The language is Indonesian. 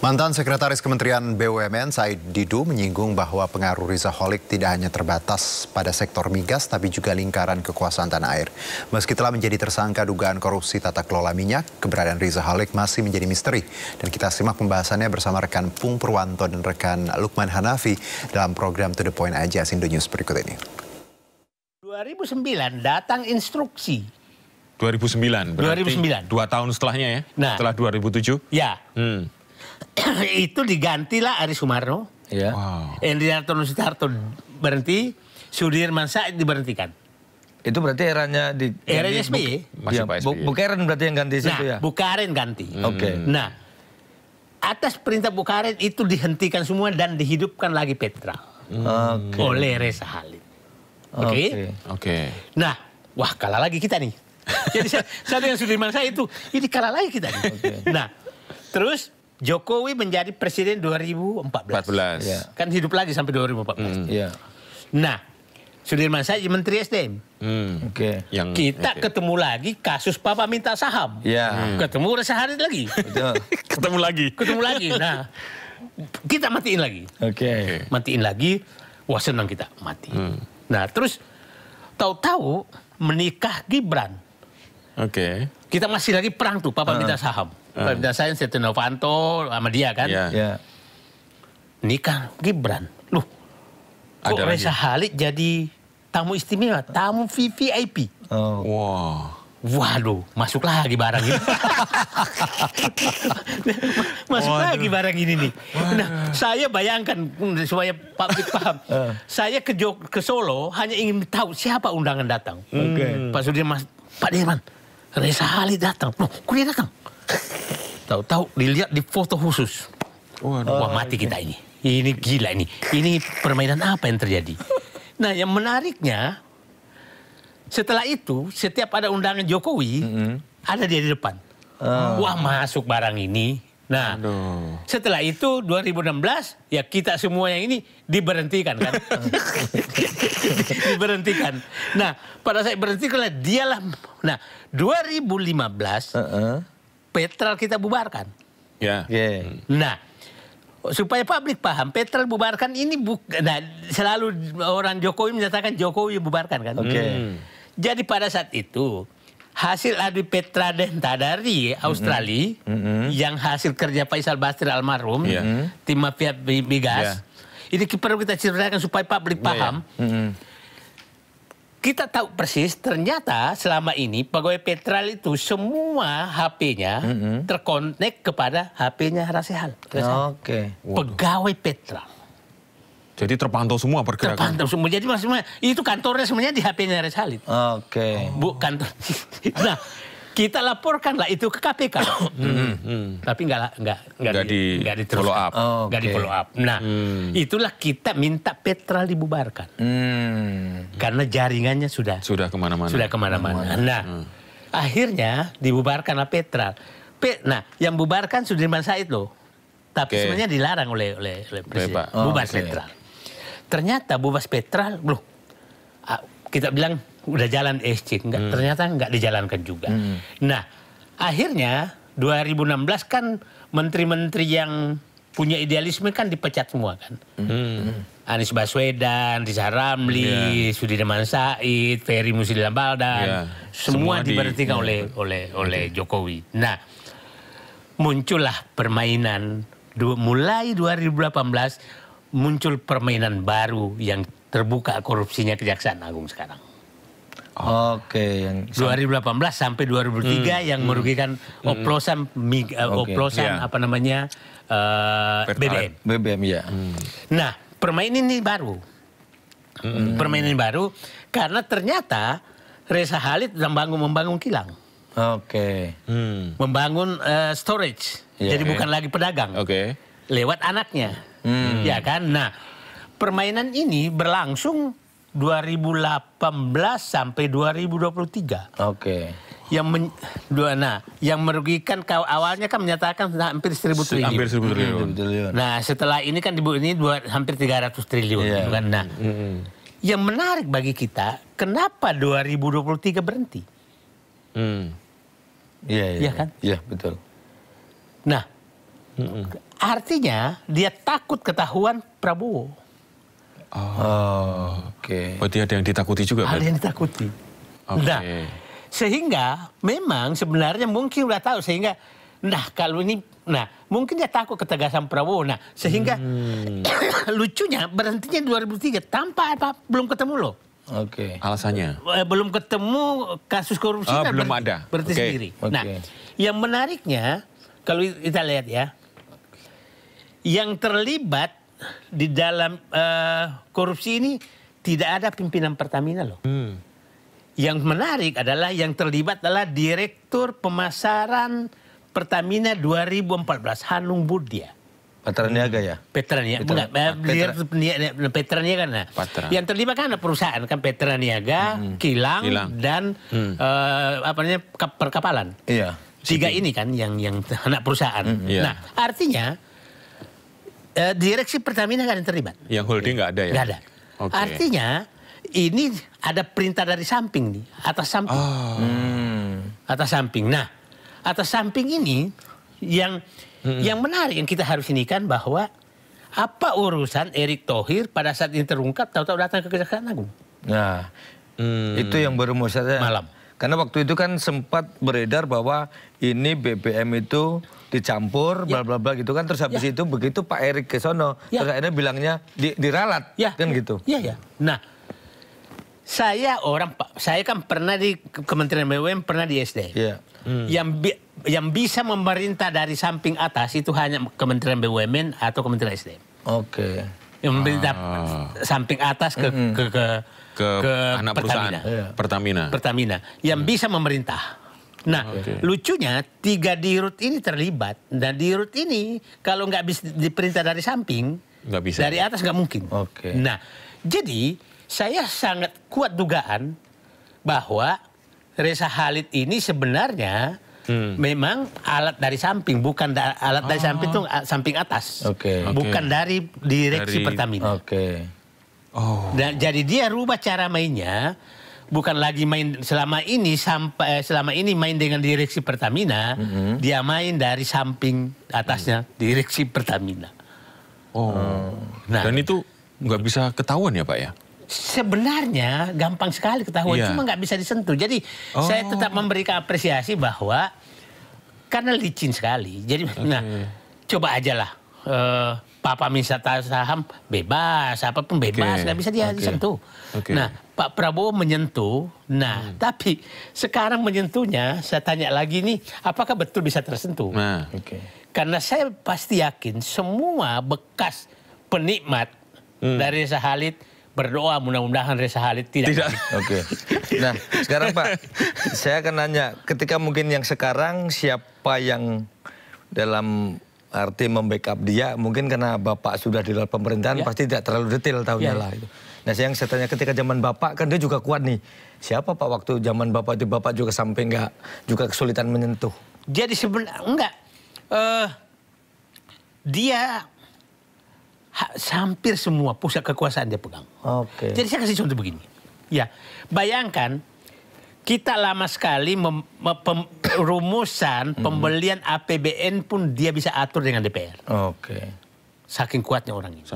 Mantan Sekretaris Kementerian BUMN Said Didu menyinggung bahwa pengaruh Rizaholic tidak hanya terbatas pada sektor migas tapi juga lingkaran kekuasaan tanah air. Meski telah menjadi tersangka dugaan korupsi tata kelola minyak, keberadaan Rizaholic masih menjadi misteri. Dan kita simak pembahasannya bersama rekan Pung Purwanto dan rekan Lukman Hanafi dalam program To The Point aja Indo News berikut ini. 2009 datang instruksi. 2009 berarti 2009. 2 tahun setelahnya ya? Nah, setelah 2007? Ya. Itu digantilah Ari Sumarno. Ya. Wow. Endrianto Sutarto berhenti, Sudirman Said diberhentikan. Itu berarti eranya eranya SBY. Masih Pak SBY. Bukaren berarti yang ganti situ ya? Bukaren ganti. Oke. Nah, atas perintah Bukaren itu dihentikan semua dan dihidupkan lagi Petra. Oleh Reza Halid. Oke. Nah, wah kalah lagi kita nih. Jadi saya dengan Sudirman Said itu, ini kalah lagi kita nih. Nah, terus Jokowi menjadi presiden 2014. Ya. Kan hidup lagi sampai 2014. Iya. Nah, Sudirman Said menteri SDM. Kita ketemu lagi kasus Papa minta saham. Iya. Ketemu Reza Halid lagi. Ketemu lagi. Nah, kita matiin lagi. Matiin lagi. Wah, senang kita mati. Nah, terus tahu-tahu menikah Gibran. Kita masih lagi perang tuh, Papa minta saham. Papa minta saham, Setia Novanto sama dia kan. Nikah Gibran. Loh, kok Reza Halid jadi tamu istimewa, tamu VVIP. Waduh, masuk lagi barang ini. Lagi barang ini nih. Nah, saya bayangkan supaya publik paham. Saya ke Solo hanya ingin tahu siapa undangan datang. Pak Sudirman, Pak Dirman, Reza Halid datang. Loh, kok dia datang? Tahu-tahu dilihat di foto khusus. Wah, mati kita ini. Ini gila ini. Ini permainan apa yang terjadi? Nah, yang menariknya, setelah itu, setiap ada undangan Jokowi, ada dia di depan. Wah, masuk barang ini. Nah, setelah itu 2016, ya kita semua yang ini diberhentikan kan. Diberhentikan. Nah, pada saat berhentikan dialah. Nah, 2015, Petral kita bubarkan. Nah, supaya publik paham, Petral bubarkan ini nah, selalu orang Jokowi menyatakan Jokowi bubarkan kan. Jadi pada saat itu hasil adu Petra Denta dari Australia yang hasil kerja Faisal Basri almarhum, tim mafia migas, ini perlu kita ceritakan supaya publik paham. Kita tahu persis ternyata selama ini pegawai Petral itu semua HP-nya terkonek kepada HP-nya Reza Halid. Pegawai Petral. Jadi terpantau semua pergerakan. Terpantau semua. Jadi maksudnya itu kantornya semuanya di HP-nya Reza Halid. Bu, kantor. Nah, kita laporkanlah itu ke KPK. Tapi nggak di follow up. Nggak di follow up. Nah, itulah kita minta Petral dibubarkan. Karena jaringannya sudah kemana-mana. Nah, akhirnya dibubarkanlah Petral. Nah, yang bubarkan Sudirman Said loh. Tapi sebenarnya dilarang oleh Presiden. Bubar Petral. Ternyata bubar Petral, loh, kita bilang udah jalan SC, ternyata nggak dijalankan juga. Nah, akhirnya 2016 kan menteri-menteri yang punya idealisme kan dipecat semua kan. Anies Baswedan, Riza Ramli, Sudirman Said, Ferry Muslilam Baldan, semua diberhentikan oleh Jokowi. Nah, muncullah permainan mulai 2018 muncul permainan baru yang terbuka korupsinya Kejaksaan Agung sekarang. Yang 2018 sampai 2003 yang merugikan oplosan apa namanya BBM. Nah, permainan ini baru. Permainan baru karena ternyata Reza Halid membangun kilang. Membangun storage. Jadi bukan lagi pedagang. Lewat anaknya. Ya kan? Nah, permainan ini berlangsung 2018 sampai 2023. Yang merugikan awalnya kan menyatakan hampir 1.000 triliun. Hampir 1.000 triliun. Nah, setelah ini kan ini hampir 300 triliun. Kan? Nah, yang menarik bagi kita, kenapa 2023 berhenti? Iya kan? Iya, betul. Nah, Artinya dia takut ketahuan Prabowo. Oke. Berarti ada yang ditakuti juga? Ada yang ditakuti. Nah, sehingga memang sebenarnya mungkin udah tahu sehingga, kalau ini, mungkin dia takut ketegasan Prabowo. Nah, sehingga lucunya berhentinya 2003 tanpa belum ketemu loh. Oke. Alasannya? Belum ketemu kasus korupsi. Belum ada. Berhenti sendiri. Nah, yang menariknya kalau kita lihat ya, yang terlibat di dalam korupsi ini tidak ada pimpinan Pertamina loh. Yang menarik adalah yang terlibat adalah Direktur Pemasaran Pertamina 2014, Hanung Budia. Patraniaga ya? Petraniaga. Petraniaga. Nah, yang terlibat kan ada perusahaan kan Petraniaga, Kilang dan perkapalan. Iya. 3 ini kan yang anak perusahaan. Nah, artinya direksi Pertamina kan yang terlibat. Yang holding nggak ada ya? Nggak ada. Artinya ini ada perintah dari samping nih, atas samping. Atas samping. Nah, atas samping ini yang menarik yang kita harus ini kan bahwa apa urusan Erick Thohir pada saat ini terungkap tahu-tahu datang ke Kejaksaan Agung. Nah, itu yang baru mau saya malam. Karena waktu itu kan sempat beredar bahwa ini BBM itu dicampur bla bla bla gitu kan, terus habis itu begitu Pak Erick ke sono terus akhirnya bilangnya diralat kan gitu. Iya. Nah, saya kan pernah di Kementerian BUMN, pernah di SDM. Iya. Yang bisa memerintah dari samping atas itu hanya Kementerian BUMN atau Kementerian SDM. Oke. Yang memerintah samping atas ke anak perusahaan Pertamina yang bisa memerintah. Nah, lucunya 3 dirut ini terlibat, dan dirut ini kalau nggak bisa diperintah dari samping, nggak bisa. Dari atas nggak mungkin. Nah, jadi saya sangat kuat dugaan bahwa Reza Khalid ini sebenarnya memang alat dari samping, bukan alat dari samping itu samping atas, bukan dari direksi Pertamina. Dan jadi dia rubah cara mainnya. Bukan lagi main selama ini main dengan direksi Pertamina, dia main dari samping atasnya direksi Pertamina. Nah, dan itu nggak bisa ketahuan ya Pak ya? Sebenarnya gampang sekali ketahuan, cuma nggak bisa disentuh. Jadi saya tetap memberikan apresiasi bahwa karena licin sekali. Jadi coba aja lah. Papa minta saham bebas, apapun bebas, nggak bisa dia disentuh. Nah, Pak Prabowo menyentuh. Nah, tapi sekarang menyentuhnya, saya tanya lagi nih, apakah betul bisa tersentuh? Karena saya pasti yakin semua bekas penikmat dari Reza Khalid berdoa mudah-mudahan Reza Khalid tidak. Nah, sekarang Pak, saya akan nanya, ketika mungkin yang sekarang siapa yang dalam arti membackup dia, mungkin karena Bapak sudah di luar pemerintahan pasti tidak terlalu detail tahunya lah itu. Nah, yang saya tanya ketika zaman Bapak kan dia juga kuat nih. Siapa Pak waktu zaman Bapak itu Bapak juga sampai nggak juga kesulitan menyentuh? Jadi sebenarnya enggak. Dia hampir semua pusat kekuasaan dia pegang. Jadi saya kasih contoh begini. Ya, bayangkan kita lama sekali rumusan pembelian APBN pun dia bisa atur dengan DPR. Saking kuatnya orang ini.